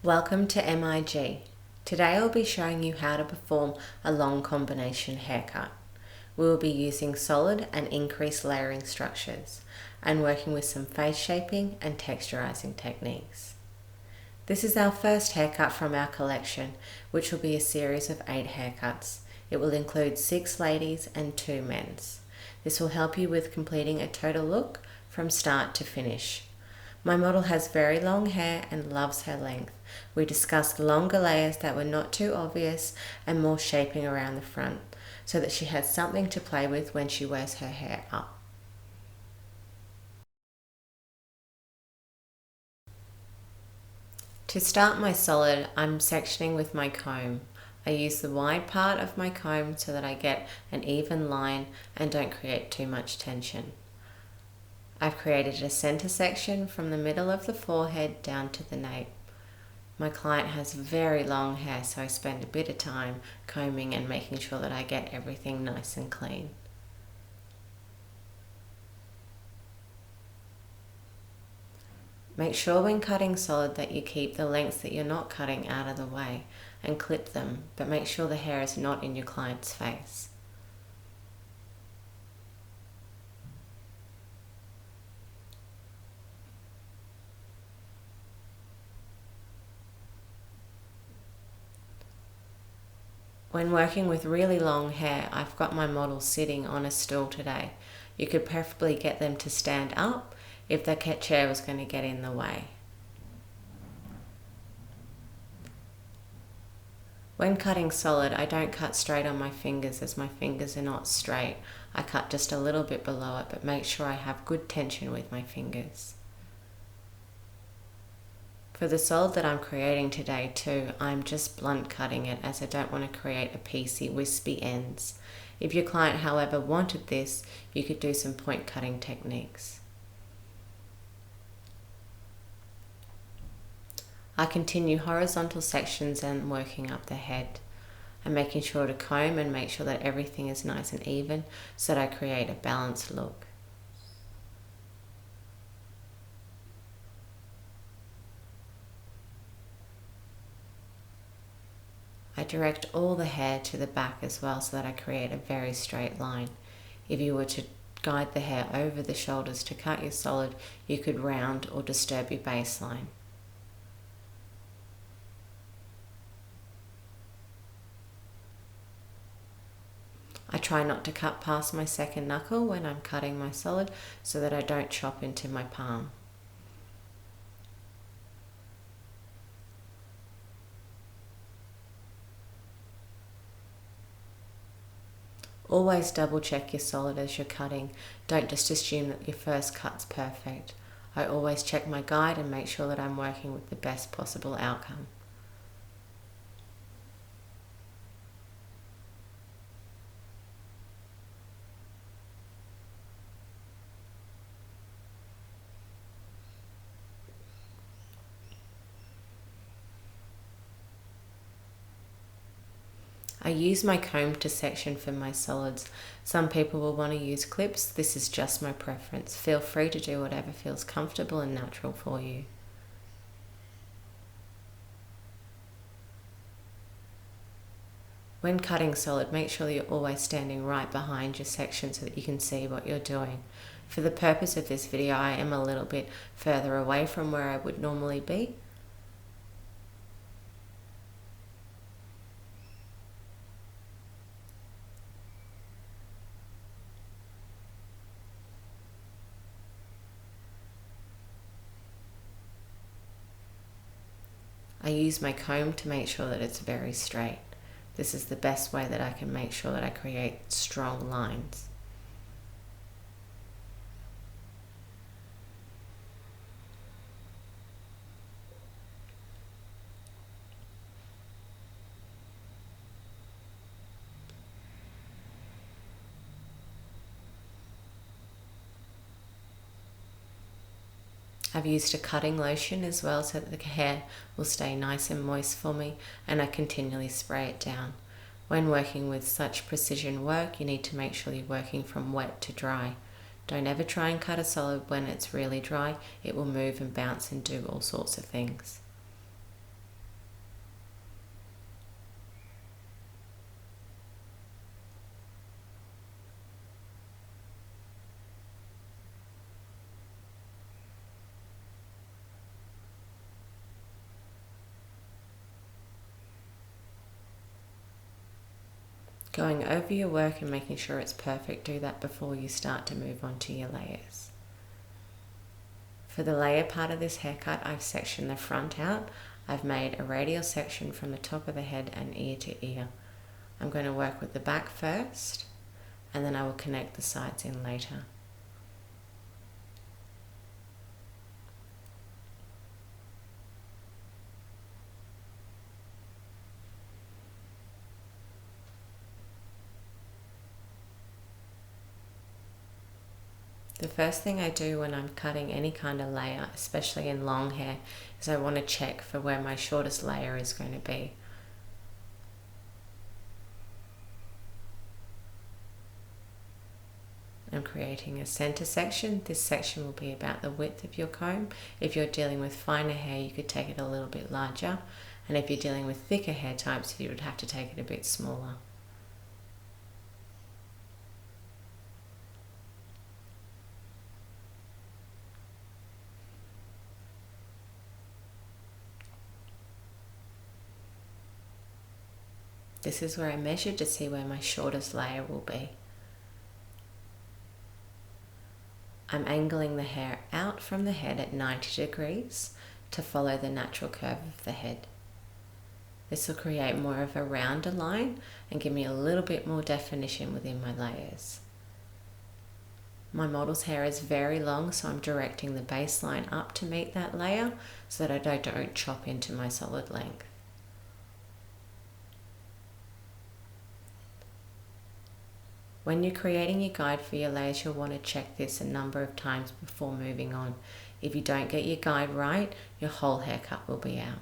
Welcome to MIG. Today I'll be showing you how to perform a long combination haircut. We will be using solid and increased layering structures and working with some face shaping and texturizing techniques. This is our first haircut from our collection, which will be a series of 8 haircuts. It will include 6 ladies and 2 men's. This will help you with completing a total look from start to finish. My model has very long hair and loves her length. We discussed longer layers that were not too obvious and more shaping around the front so that she has something to play with when she wears her hair up. To start my solid, I'm sectioning with my comb. I use the wide part of my comb so that I get an even line and don't create too much tension. I've created a center section from the middle of the forehead down to the nape. My client has very long hair, so I spend a bit of time combing and making sure that I get everything nice and clean. Make sure when cutting solid that you keep the lengths that you're not cutting out of the way and clip them, but make sure the hair is not in your client's face. When working with really long hair, I've got my model sitting on a stool today. You could preferably get them to stand up if the chair was going to get in the way. When cutting solid, I don't cut straight on my fingers as my fingers are not straight. I cut just a little bit below it, but make sure I have good tension with my fingers. For the solid that I'm creating today too, I'm just blunt cutting it as I don't want to create a piecey, wispy ends. If your client, however, wanted this, you could do some point cutting techniques. I continue horizontal sections and working up the head. I'm making sure to comb and make sure that everything is nice and even so that I create a balanced look. I direct all the hair to the back as well so that I create a very straight line. If you were to guide the hair over the shoulders to cut your solid, you could round or disturb your baseline. I try not to cut past my second knuckle when I'm cutting my solid so that I don't chop into my palm. Always double check your solid as you're cutting. Don't just assume that your first cut's perfect. I always check my guide and make sure that I'm working with the best possible outcome. I use my comb to section for my solids. Some people will want to use clips. This is just my preference. Feel free to do whatever feels comfortable and natural for you. When cutting solid, make sure that you're always standing right behind your section so that you can see what you're doing. For the purpose of this video, I am a little bit further away from where I would normally be. I use my comb to make sure that it's very straight. This is the best way that I can make sure that I create strong lines. I've used a cutting lotion as well so that the hair will stay nice and moist for me, and I continually spray it down. When working with such precision work, you need to make sure you're working from wet to dry. Don't ever try and cut a solid when it's really dry. It will move and bounce and do all sorts of things. Going over your work and making sure it's perfect, do that before you start to move on to your layers. For the layer part of this haircut, I've sectioned the front out. I've made a radial section from the top of the head and ear to ear. I'm going to work with the back first, and then I will connect the sides in later. The first thing I do when I'm cutting any kind of layer, especially in long hair, is I want to check for where my shortest layer is going to be. I'm creating a center section. This section will be about the width of your comb. If you're dealing with finer hair, you could take it a little bit larger. And if you're dealing with thicker hair types, you would have to take it a bit smaller. This is where I measured to see where my shortest layer will be. I'm angling the hair out from the head at 90 degrees to follow the natural curve of the head. This will create more of a rounder line and give me a little bit more definition within my layers. My model's hair is very long, so I'm directing the baseline up to meet that layer so that I don't chop into my solid length. When you're creating your guide for your layers, you'll want to check this a number of times before moving on. If you don't get your guide right, your whole haircut will be out.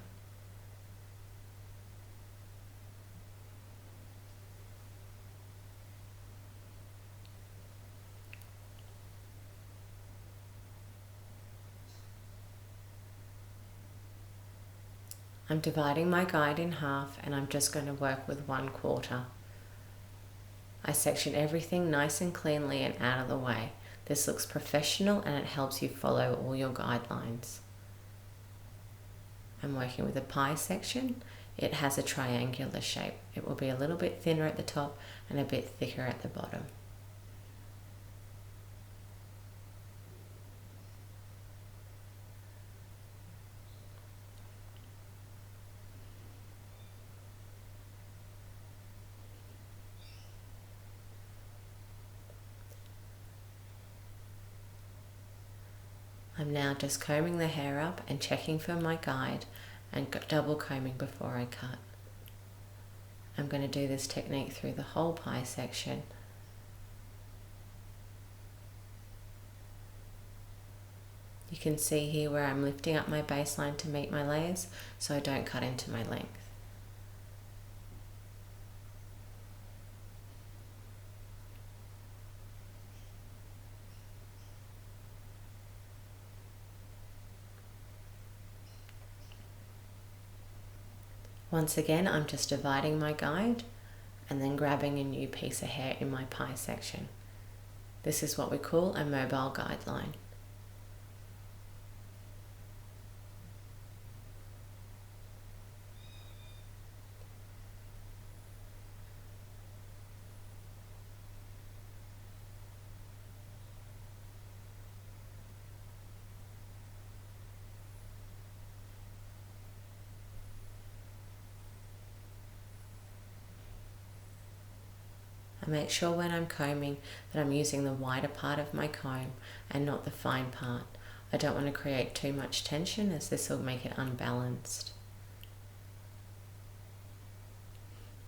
I'm dividing my guide in half and I'm just going to work with 1/4. I section everything nice and cleanly and out of the way. This looks professional and it helps you follow all your guidelines. I'm working with a pie section. It has a triangular shape. It will be a little bit thinner at the top and a bit thicker at the bottom. I'm now just combing the hair up and checking for my guide and double combing before I cut. I'm going to do this technique through the whole pie section. You can see here where I'm lifting up my baseline to meet my layers so I don't cut into my length. Once again, I'm just dividing my guide and then grabbing a new piece of hair in my pie section. This is what we call a mobile guideline. I make sure when I'm combing that I'm using the wider part of my comb and not the fine part. I don't want to create too much tension as this will make it unbalanced.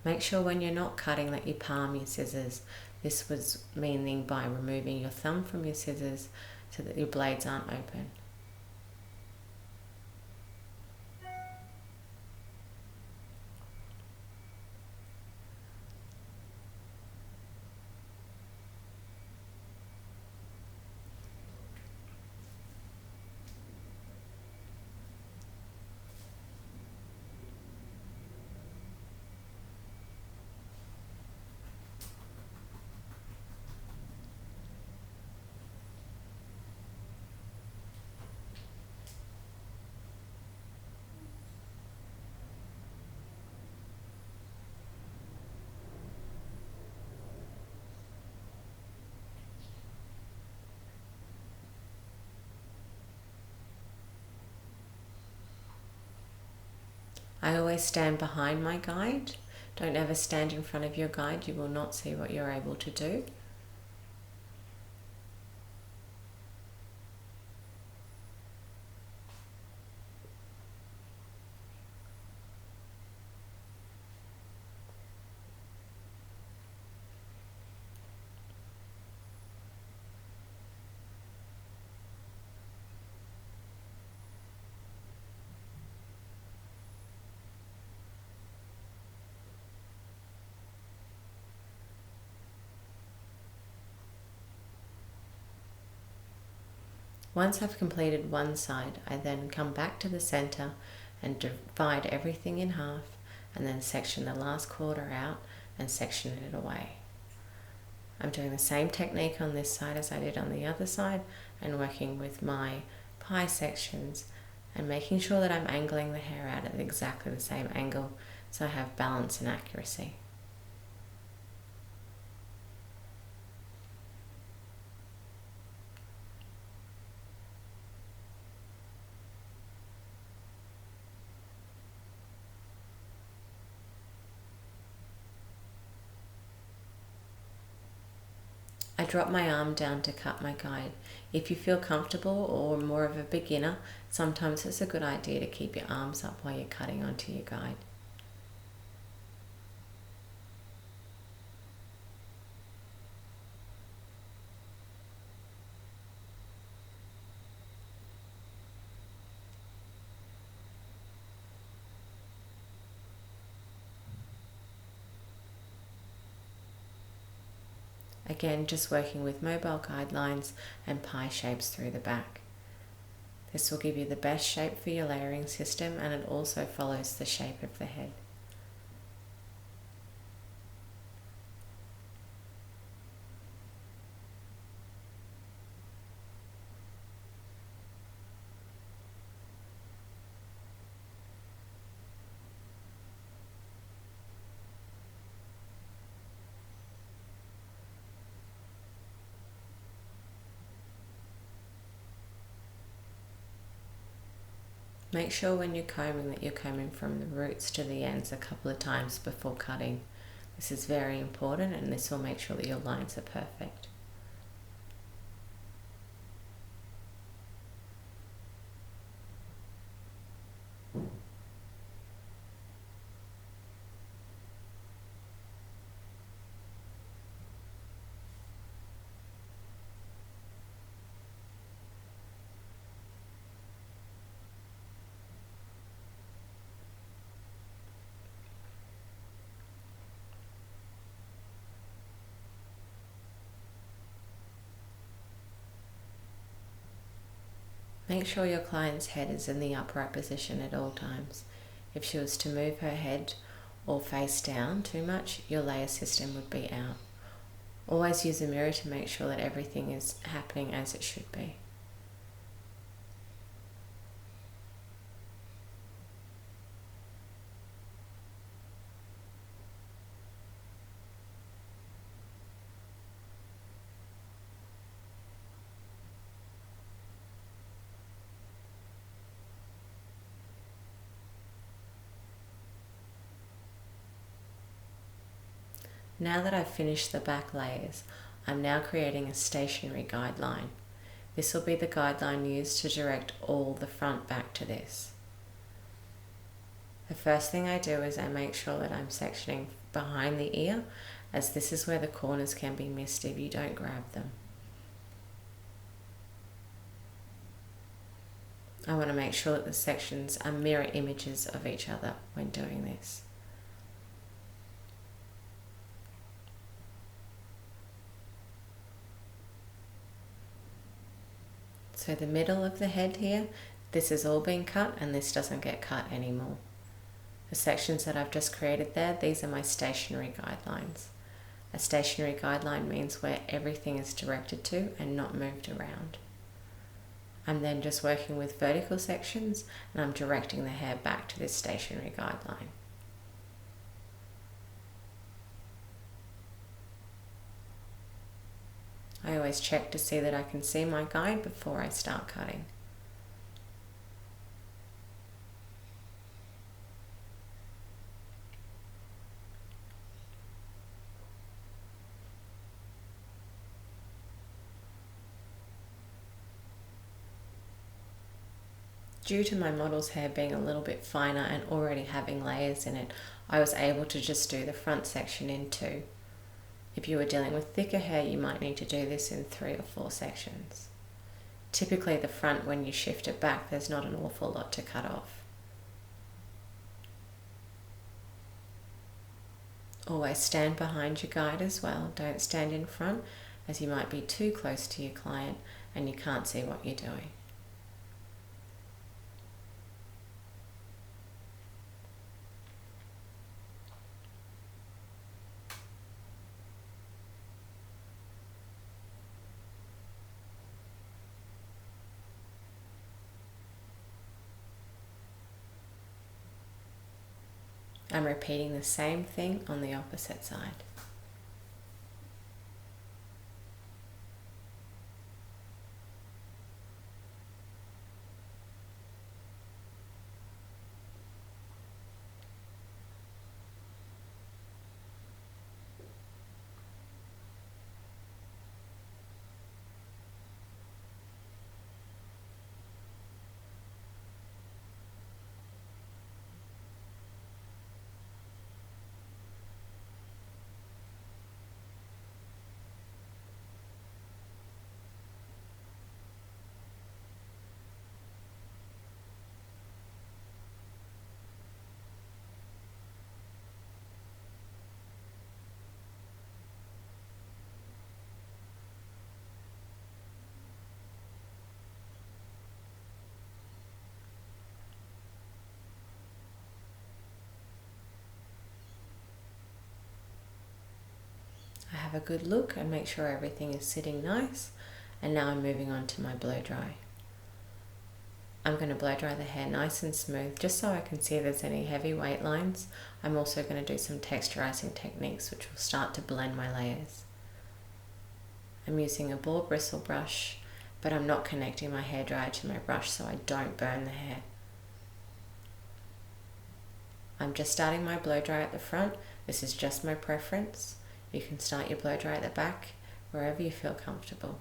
Make sure when you're not cutting that you palm your scissors. This was meaning by removing your thumb from your scissors so that your blades aren't open. I always stand behind my guide. Don't ever stand in front of your guide, you will not see what you're able to do. Once I've completed one side, I then come back to the center and divide everything in half, and then section the last quarter out and section it away. I'm doing the same technique on this side as I did on the other side, and working with my pie sections and making sure that I'm angling the hair out at exactly the same angle so I have balance and accuracy. I drop my arm down to cut my guide. If you feel comfortable or more of a beginner, sometimes it's a good idea to keep your arms up while you're cutting onto your guide. Again, just working with mobile guidelines and pie shapes through the back. This will give you the best shape for your layering system, and it also follows the shape of the head. Make sure when you're combing that you're combing from the roots to the ends a couple of times before cutting. This is very important, and this will make sure that your lines are perfect. Make sure your client's head is in the upright position at all times. If she was to move her head or face down too much, your layer system would be out. Always use a mirror to make sure that everything is happening as it should be. Now that I've finished the back layers, I'm now creating a stationary guideline. This will be the guideline used to direct all the front back to this. The first thing I do is I make sure that I'm sectioning behind the ear, as this is where the corners can be missed if you don't grab them. I want to make sure that the sections are mirror images of each other when doing this. So the middle of the head here, this has all been cut and this doesn't get cut anymore. The sections that I've just created there, these are my stationary guidelines. A stationary guideline means where everything is directed to and not moved around. I'm then just working with vertical sections and I'm directing the hair back to this stationary guideline. I always check to see that I can see my guide before I start cutting. Due to my model's hair being a little bit finer and already having layers in it, I was able to just do the front section in 2. If you were dealing with thicker hair, you might need to do this in 3 or 4 sections. Typically the front, when you shift it back, there's not an awful lot to cut off. Always stand behind your guide as well. Don't stand in front, as you might be too close to your client and you can't see what you're doing. I'm repeating the same thing on the opposite side. Have a good look and make sure everything is sitting nice. And now I'm moving on to my blow dry. I'm going to blow dry the hair nice and smooth just so I can see if there's any heavy weight lines. I'm also going to do some texturizing techniques which will start to blend my layers. I'm using a ball bristle brush, but I'm not connecting my hairdryer to my brush so I don't burn the hair. I'm just starting my blow dry at the front. This is just my preference. You can start your blow dry at the back, wherever you feel comfortable.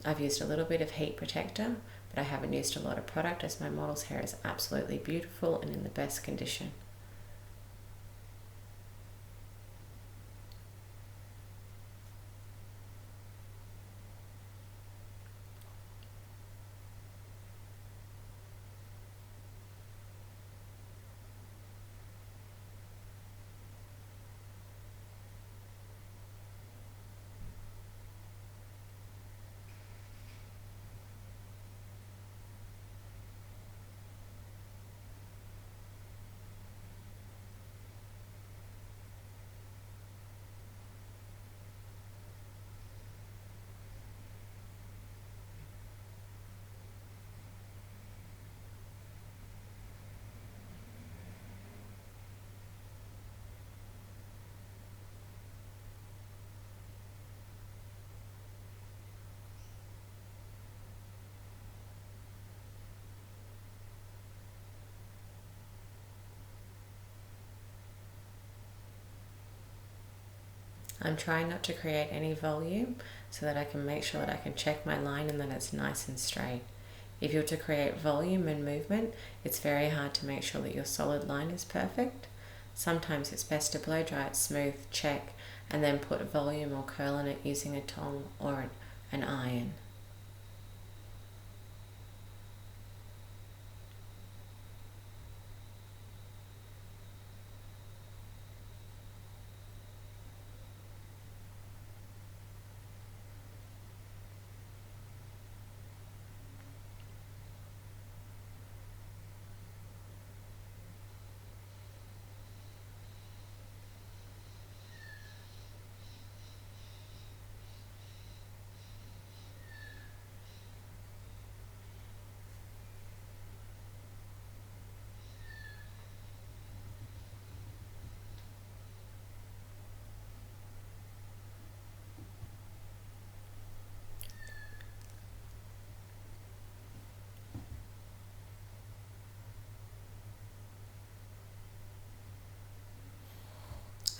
I've used a little bit of heat protector, but I haven't used a lot of product as my model's hair is absolutely beautiful and in the best condition. I'm trying not to create any volume so that I can make sure that I can check my line and that it's nice and straight. If you're to create volume and movement, it's very hard to make sure that your solid line is perfect. Sometimes it's best to blow dry it smooth, check, and then put volume or curl in it using a tong or an iron.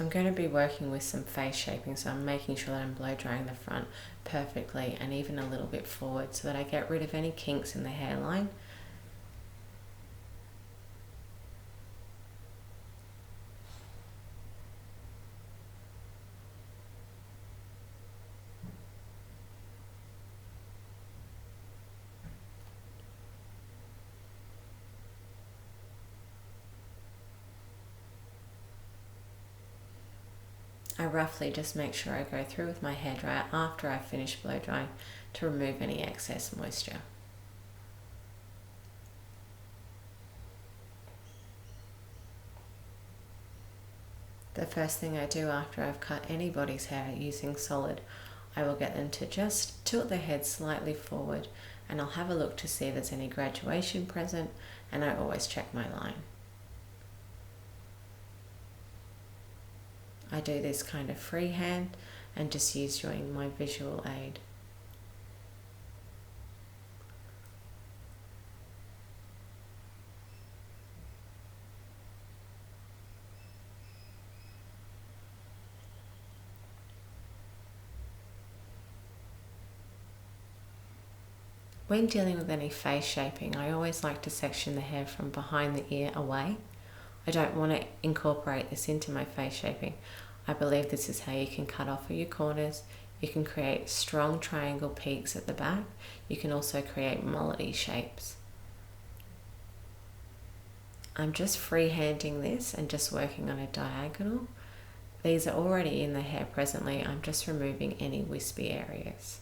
I'm going to be working with some face shaping, so I'm making sure that I'm blow drying the front perfectly and even a little bit forward so that I get rid of any kinks in the hairline I roughly just make sure I go through with my hairdryer after I finish blow drying to remove any excess moisture. The first thing I do after I've cut anybody's hair using solid, I will get them to just tilt their head slightly forward, and I'll have a look to see if there's any graduation present, and I always check my line. I do this kind of freehand and just using my visual aid. When dealing with any face shaping, I always like to section the hair from behind the ear away. I don't want to incorporate this into my face shaping. I believe this is how you can cut off your corners. You can create strong triangle peaks at the back. You can also create mullet-y shapes. I'm just freehanding this and just working on a diagonal. These are already in the hair presently. I'm just removing any wispy areas.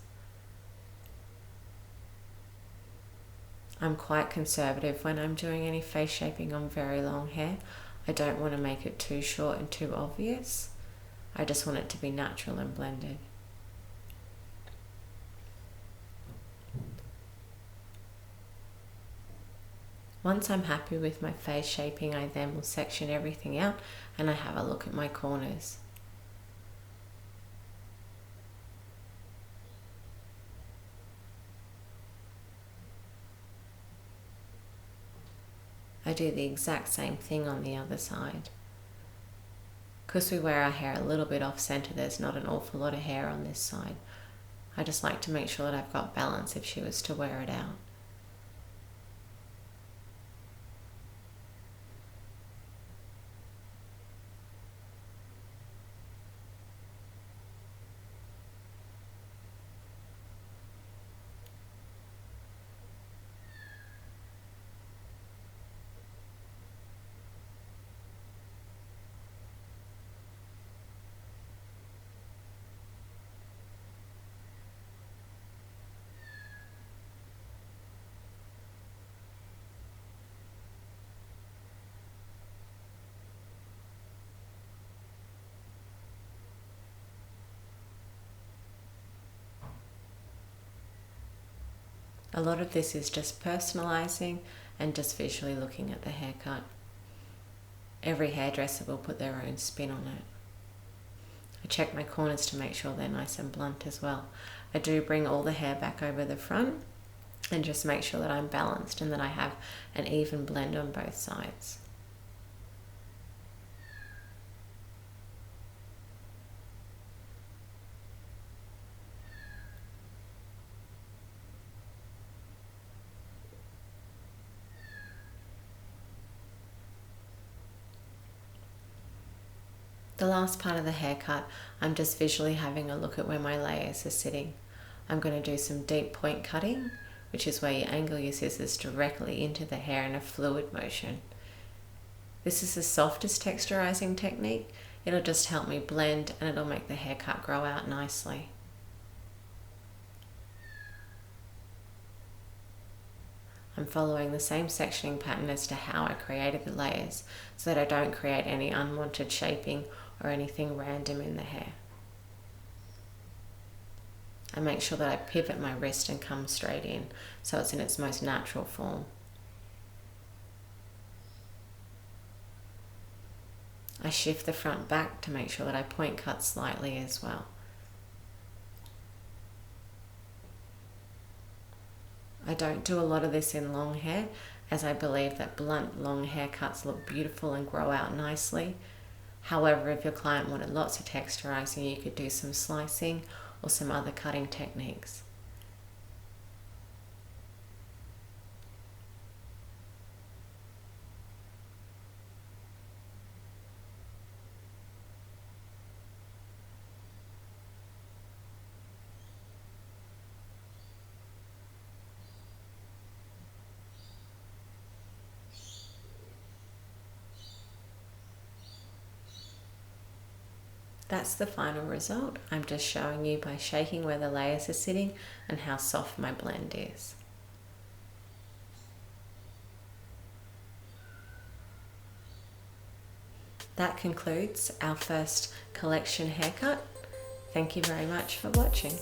I'm quite conservative when I'm doing any face shaping on very long hair. I don't want to make it too short and too obvious. I just want it to be natural and blended. Once I'm happy with my face shaping, I then will section everything out and I have a look at my corners. I do the exact same thing on the other side. Because we wear our hair a little bit off center, there's not an awful lot of hair on this side. I just like to make sure that I've got balance if she was to wear it out. A lot of this is just personalizing and just visually looking at the haircut. Every hairdresser will put their own spin on it. I check my corners to make sure they're nice and blunt as well. I do bring all the hair back over the front and just make sure that I'm balanced and that I have an even blend on both sides. The last part of the haircut, I'm just visually having a look at where my layers are sitting. I'm going to do some deep point cutting, which is where you angle your scissors directly into the hair in a fluid motion. This is the softest texturizing technique. It'll just help me blend and it'll make the haircut grow out nicely. I'm following the same sectioning pattern as to how I created the layers so that I don't create any unwanted shaping or anything random in the hair. I make sure that I pivot my wrist and come straight in so it's in its most natural form. I shift the front back to make sure that I point cut slightly as well. I don't do a lot of this in long hair as I believe that blunt long haircuts look beautiful and grow out nicely. However, if your client wanted lots of texturizing, you could do some slicing or some other cutting techniques. That's the final result. I'm just showing you by shaking where the layers are sitting and how soft my blend is. That concludes our first collection haircut. Thank you very much for watching.